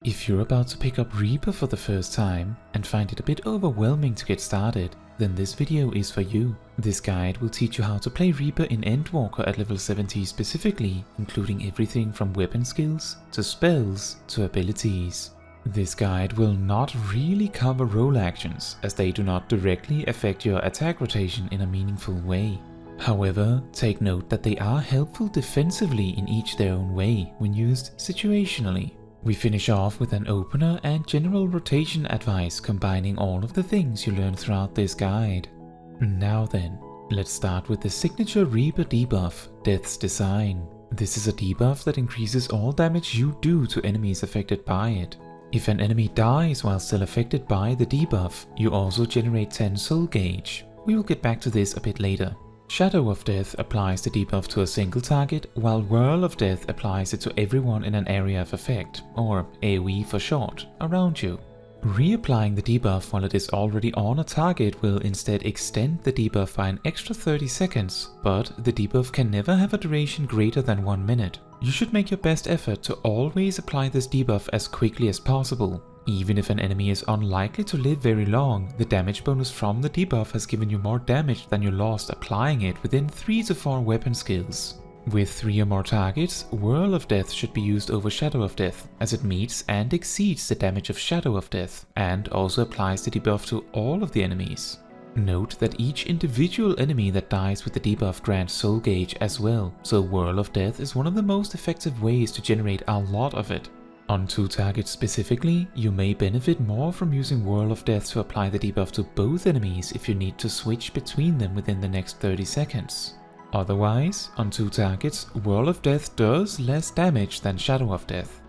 If you're about to pick up Reaper for the first time and find it a bit overwhelming to get started, then this video is for you. This guide will teach you how to play Reaper in Endwalker at level 70 specifically, including everything from weapon skills, to spells, to abilities. This guide will not really cover role actions, as they do not directly affect your attack rotation in a meaningful way. However, take note that they are helpful defensively in each their own way when used situationally. We finish off with an opener and general rotation advice combining all of the things you learn throughout this guide. Now then, let's start with the signature Reaper debuff, Death's Design. This is a debuff that increases all damage you do to enemies affected by it. If an enemy dies while still affected by the debuff, you also generate 10 soul gauge. We will get back to this a bit later. Shadow of Death applies the debuff to a single target, while Whirl of Death applies it to everyone in an area of effect, or AoE for short, around you. Reapplying the debuff while it is already on a target will instead extend the debuff by an extra 30 seconds, but the debuff can never have a duration greater than 1 minute. You should make your best effort to always apply this debuff as quickly as possible. Even if an enemy is unlikely to live very long, the damage bonus from the debuff has given you more damage than you lost applying it within 3 to 4 weapon skills. With 3 or more targets, Whirl of Death should be used over Shadow of Death, as it meets and exceeds the damage of Shadow of Death, and also applies the debuff to all of the enemies. Note that each individual enemy that dies with the debuff grants soul gauge as well, so Whirl of Death is one of the most effective ways to generate a lot of it. On 2 targets specifically, you may benefit more from using Whirl of Death to apply the debuff to both enemies if you need to switch between them within the next 30 seconds. Otherwise, on 2 targets, Whirl of Death does less damage than Shadow of Death.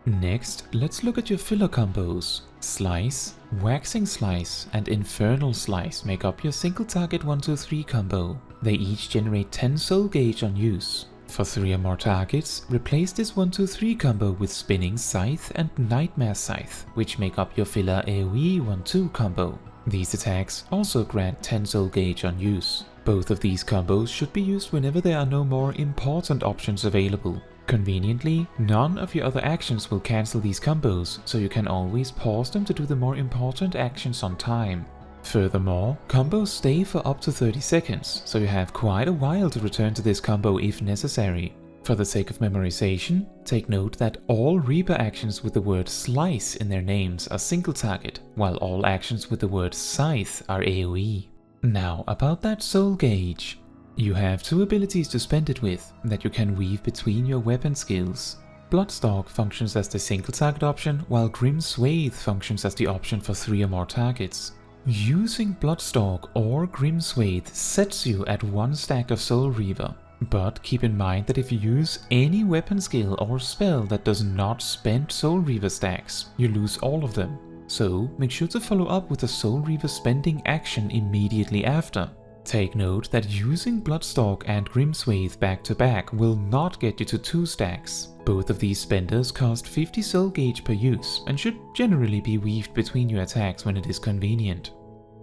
Next, let's look at your filler combos. Slice, Waxing Slice, and Infernal Slice make up your single target 1-2-3 combo. They each generate 10 soul gauge on use. For 3 or more targets, replace this 1-2-3 combo with Spinning Scythe and Nightmare Scythe, which make up your filler AoE 1-2 combo. These attacks also grant 10 soul gauge on use. Both of these combos should be used whenever there are no more important options available. Conveniently, none of your other actions will cancel these combos, so you can always pause them to do the more important actions on time. Furthermore, combos stay for up to 30 seconds, so you have quite a while to return to this combo if necessary. For the sake of memorization, take note that all Reaper actions with the word Slice in their names are single target, while all actions with the word Scythe are AoE. Now about that soul gauge. You have 2 abilities to spend it with that you can weave between your weapon skills. Bloodstalk functions as the single target option, while Grim Swathe functions as the option for 3 or more targets. Using Bloodstalk or Grim Swathe sets you at 1 stack of Soul Reaver, but keep in mind that if you use any weapon skill or spell that does not spend Soul Reaver stacks, you lose all of them. So make sure to follow up with a Soul Reaver spending action immediately after. Take note that using Bloodstalk and Grim Swathe back to back will not get you to 2 stacks. Both of these spenders cost 50 soul gauge per use and should generally be weaved between your attacks when it is convenient.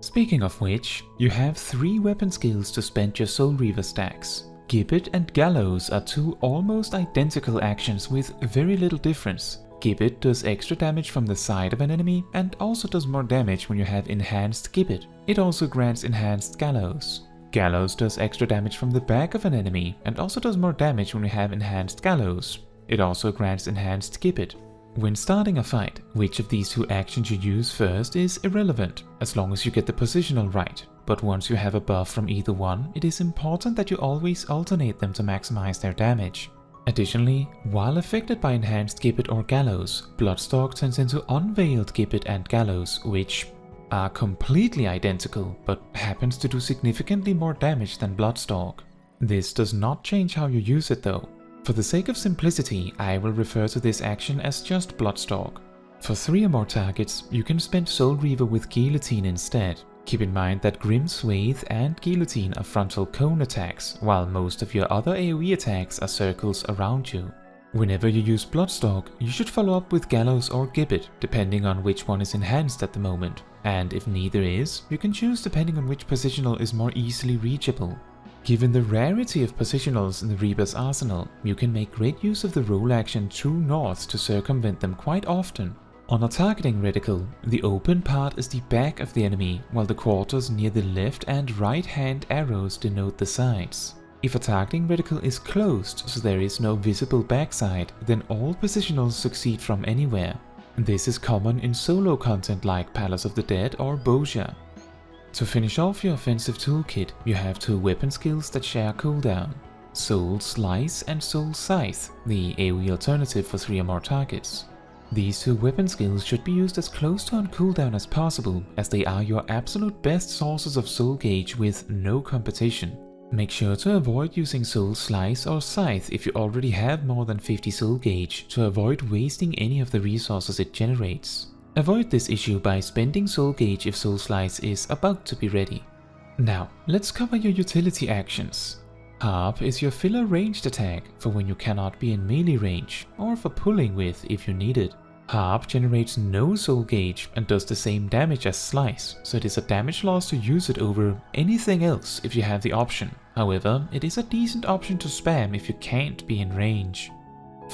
Speaking of which, you have 3 weapon skills to spend your Soul Reaver stacks. Gibbet and Gallows are 2 almost identical actions with very little difference. Gibbet does extra damage from the side of an enemy and also does more damage when you have Enhanced Gibbet. It also grants Enhanced Gallows. Gallows does extra damage from the back of an enemy and also does more damage when you have Enhanced Gallows. It also grants Enhanced Gibbet. When starting a fight, which of these 2 actions you use first is irrelevant, as long as you get the positional right. But once you have a buff from either one, it is important that you always alternate them to maximize their damage. Additionally, while affected by Enhanced Gibbet or Gallows, Bloodstalk turns into Unveiled Gibbet and Gallows, which are completely identical, but happens to do significantly more damage than Bloodstalk. This does not change how you use it though. For the sake of simplicity, I will refer to this action as just Bloodstalk. For 3 or more targets, you can spend Soul Reaver with Guillotine instead. Keep in mind that Grim Swathe and Guillotine are frontal cone attacks, while most of your other AoE attacks are circles around you. Whenever you use Bloodstalk, you should follow up with Gallows or Gibbet, depending on which one is enhanced at the moment. And if neither is, you can choose depending on which positional is more easily reachable. Given the rarity of positionals in the Reaper's arsenal, you can make great use of the roll action True North to circumvent them quite often. On a targeting reticle, the open part is the back of the enemy, while the quarters near the left and right hand arrows denote the sides. If a targeting reticle is closed, so there is no visible backside, then all positionals succeed from anywhere. This is common in solo content like Palace of the Dead or Bozja. To finish off your offensive toolkit, you have two weapon skills that share cooldown: Soul Slice and Soul Scythe, the AoE alternative for 3 or more targets. These two weapon skills should be used as close to on cooldown as possible, as they are your absolute best sources of soul gauge with no competition. Make sure to avoid using Soul Slice or Scythe if you already have more than 50 soul gauge, to avoid wasting any of the resources it generates. Avoid this issue by spending soul gauge if Soul Slice is about to be ready. Now, let's cover your utility actions. Harpe is your filler ranged attack for when you cannot be in melee range, or for pulling with if you need it. Harpe generates no soul gauge and does the same damage as Slice, so it is a damage loss to use it over anything else if you have the option. However, it is a decent option to spam if you can't be in range.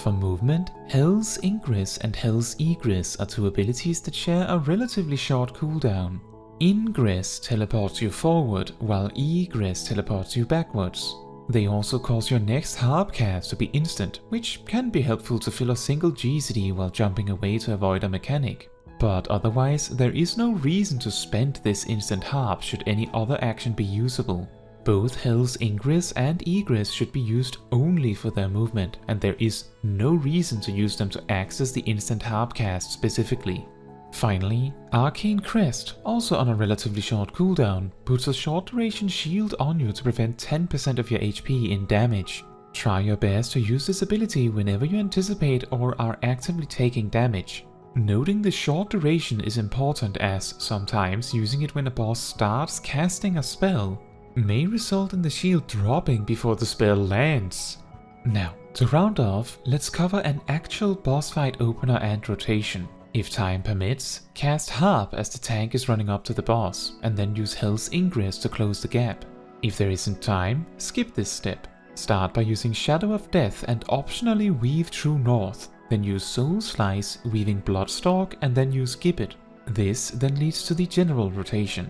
For movement, Hell's Ingress and Hell's Egress are two abilities that share a relatively short cooldown. Ingress teleports you forward, while Egress teleports you backwards. They also cause your next Harpe cast to be instant, which can be helpful to fill a single GCD while jumping away to avoid a mechanic. But otherwise, there is no reason to spend this instant Harpe should any other action be usable. Both Hell's Ingress and Egress should be used only for their movement, and there is no reason to use them to access the instant Harpe cast specifically. Finally, Arcane Crest, also on a relatively short cooldown, puts a short duration shield on you to prevent 10% of your HP in damage. Try your best to use this ability whenever you anticipate or are actively taking damage. Noting the short duration is important, as sometimes using it when a boss starts casting a spell may result in the shield dropping before the spell lands. Now, to round off, let's cover an actual boss fight opener and rotation. If time permits, cast Harpe as the tank is running up to the boss, and then use Hell's Ingress to close the gap. If there isn't time, skip this step. Start by using Shadow of Death and optionally weave True North, then use Soul Slice, weaving Bloodstalk, and then use Gibbet. This then leads to the general rotation.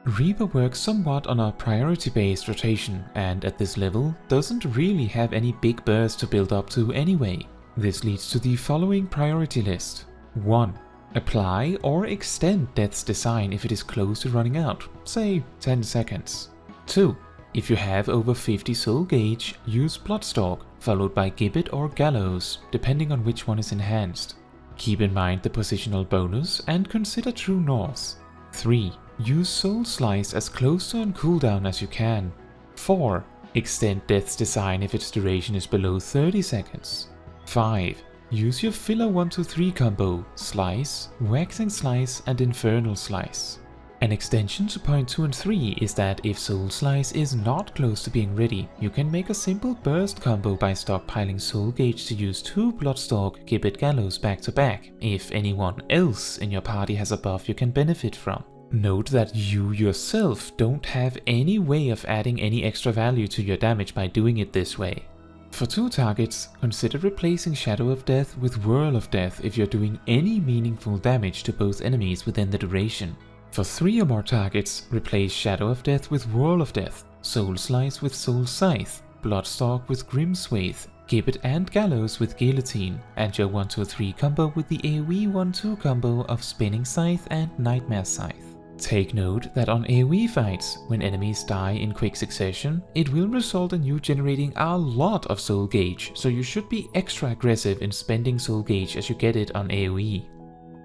Reaver works somewhat on a priority-based rotation, and at this level doesn't really have any big bursts to build up to anyway. This leads to the following priority list. 1. Apply or extend Death's Design if it is close to running out, say 10 seconds. 2. If you have over 50 soul gauge, use Bloodstalk, followed by Gibbet or Gallows, depending on which one is enhanced. Keep in mind the positional bonus and consider True North. 3. Use Soul Slice as close to on cooldown as you can. 4. Extend Death's Design if its duration is below 30 seconds. 5. Use your filler 1-2-3 combo, Slice, Waxing Slice and Infernal Slice. An extension to point 2 and 3 is that if Soul Slice is not close to being ready, you can make a simple burst combo by stockpiling soul gauge to use 2 Bloodstalk, Gibbet, Gallows back to back, if anyone else in your party has a buff you can benefit from. Note that you yourself don't have any way of adding any extra value to your damage by doing it this way. For 2 targets, consider replacing Shadow of Death with Whirl of Death if you're doing any meaningful damage to both enemies within the duration. For 3 or more targets, replace Shadow of Death with Whirl of Death, Soul Slice with Soul Scythe, Bloodstalk with Grim Swath, Gibbet and Gallows with Guillotine, and your 1-2-3 combo with the AoE 1-2 combo of Spinning Scythe and Nightmare Scythe. Take note that on AoE fights, when enemies die in quick succession, it will result in you generating a lot of soul gauge, so you should be extra aggressive in spending soul gauge as you get it on AoE.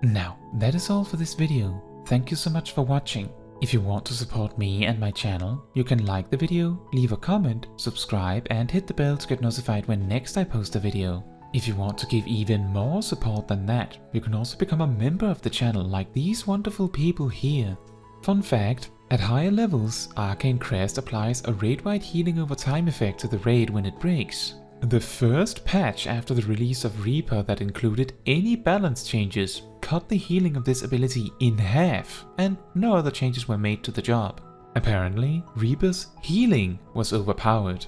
Now, that is all for this video. Thank you so much for watching. If you want to support me and my channel, you can like the video, leave a comment, subscribe and hit the bell to get notified when next I post a video. If you want to give even more support than that, you can also become a member of the channel like these wonderful people here. Fun fact, at higher levels, Arcane Crest applies a raid-wide healing over time effect to the raid when it breaks. The first patch after the release of Reaper that included any balance changes cut the healing of this ability in half, and no other changes were made to the job. Apparently, Reaper's healing was overpowered.